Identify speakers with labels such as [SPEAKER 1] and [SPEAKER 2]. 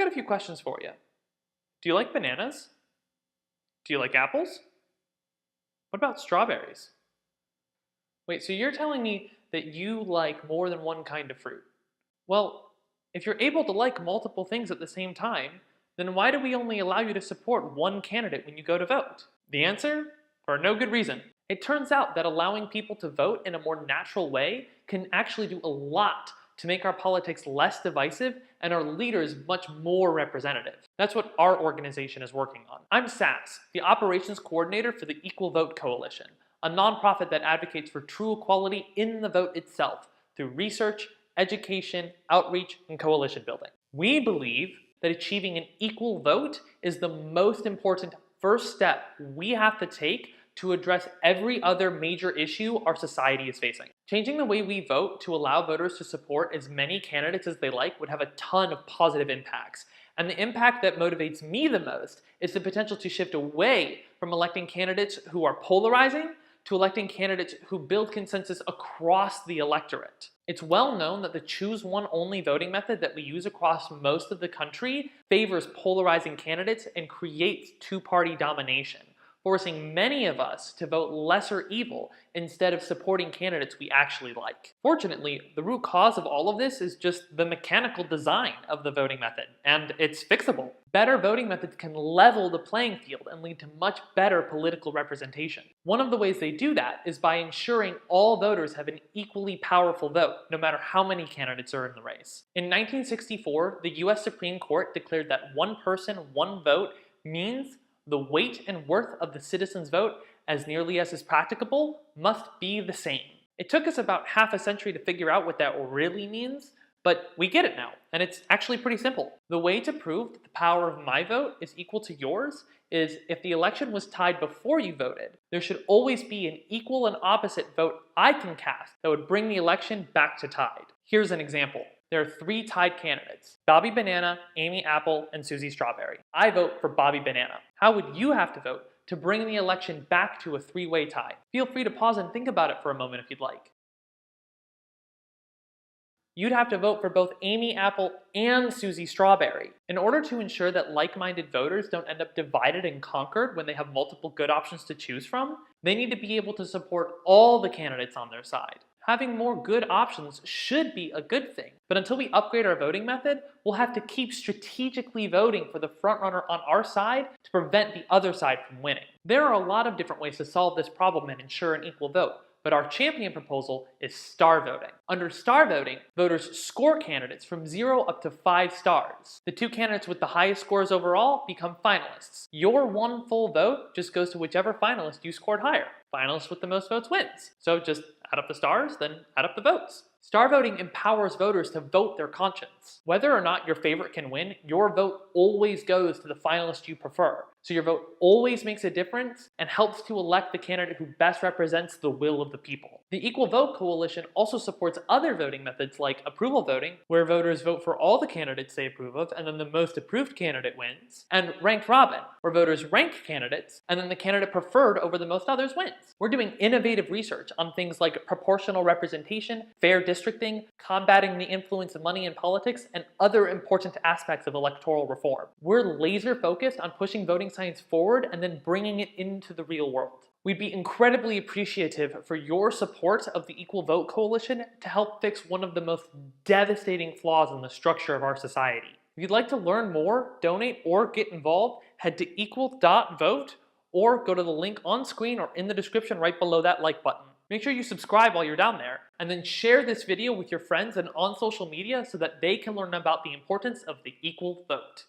[SPEAKER 1] got a few questions for you. Do you like bananas? Do you like apples? What about strawberries? Wait, so you're telling me that you like more than one kind of fruit? Well, if you're able to like multiple things at the same time, then why do we only allow you to support one candidate when you go to vote? The answer? For no good reason. It turns out that allowing people to vote in a more natural way can actually do a lot to make our politics less divisive and our leaders much more representative. That's what our organization is working on. I'm Sass, the operations coordinator for the Equal Vote Coalition, a nonprofit that advocates for true equality in the vote itself through research, education, outreach, and coalition building. We believe that achieving an equal vote is the most important first step we have to take to address every other major issue our society is facing. Changing the way we vote to allow voters to support as many candidates as they like would have a ton of positive impacts. And the impact that motivates me the most is the potential to shift away from electing candidates who are polarizing to electing candidates who build consensus across the electorate. It's well known that the choose one only voting method that we use across most of the country favors polarizing candidates and creates two-party domination, forcing many of us to vote lesser evil instead of supporting candidates we actually like. Fortunately, the root cause of all of this is just the mechanical design of the voting method, and it's fixable. Better voting methods can level the playing field and lead to much better political representation. One of the ways they do that is by ensuring all voters have an equally powerful vote, no matter how many candidates are in the race. In 1964, the US Supreme Court declared that one person, one vote means the weight and worth of the citizen's vote, as nearly as is practicable, must be the same. It took us about half a century to figure out what that really means, but we get it now, and it's actually pretty simple. The way to prove that the power of my vote is equal to yours is if the election was tied before you voted, there should always be an equal and opposite vote I can cast that would bring the election back to tied. Here's an example. There are 3 tied candidates: Bobby Banana, Amy Apple, and Susie Strawberry. I vote for Bobby Banana. How would you have to vote to bring the election back to a 3-way tie? Feel free to pause and think about it for a moment if you'd like. You'd have to vote for both Amy Apple and Susie Strawberry. In order to ensure that like-minded voters don't end up divided and conquered when they have multiple good options to choose from, they need to be able to support all the candidates on their side. Having more good options should be a good thing, but until we upgrade our voting method, we'll have to keep strategically voting for the frontrunner on our side to prevent the other side from winning. There are a lot of different ways to solve this problem and ensure an equal vote, but our champion proposal is star voting. Under star voting, voters score candidates from 0 up to 5 stars. The 2 candidates with the highest scores overall become finalists. Your one full vote just goes to whichever finalist you scored higher. Finalist with the most votes wins. So just add up the stars, then add up the votes. Star voting empowers voters to vote their conscience. Whether or not your favorite can win, your vote always goes to the finalist you prefer. So your vote always makes a difference and helps to elect the candidate who best represents the will of the people. The Equal Vote Coalition also supports other voting methods like approval voting, where voters vote for all the candidates they approve of and then the most approved candidate wins, and ranked robin, where voters rank candidates and then the candidate preferred over the most others wins. We're doing innovative research on things like proportional representation, fair districting, combating the influence of money in politics, and other important aspects of electoral reform. We're laser focused on pushing voting science forward and then bringing it into the real world. We'd be incredibly appreciative for your support of the Equal Vote Coalition to help fix one of the most devastating flaws in the structure of our society. If you'd like to learn more, donate, or get involved, head to equal.vote or go to the link on screen or in the description right below that like button. Make sure you subscribe while you're down there, and then share this video with your friends and on social media so that they can learn about the importance of the equal vote.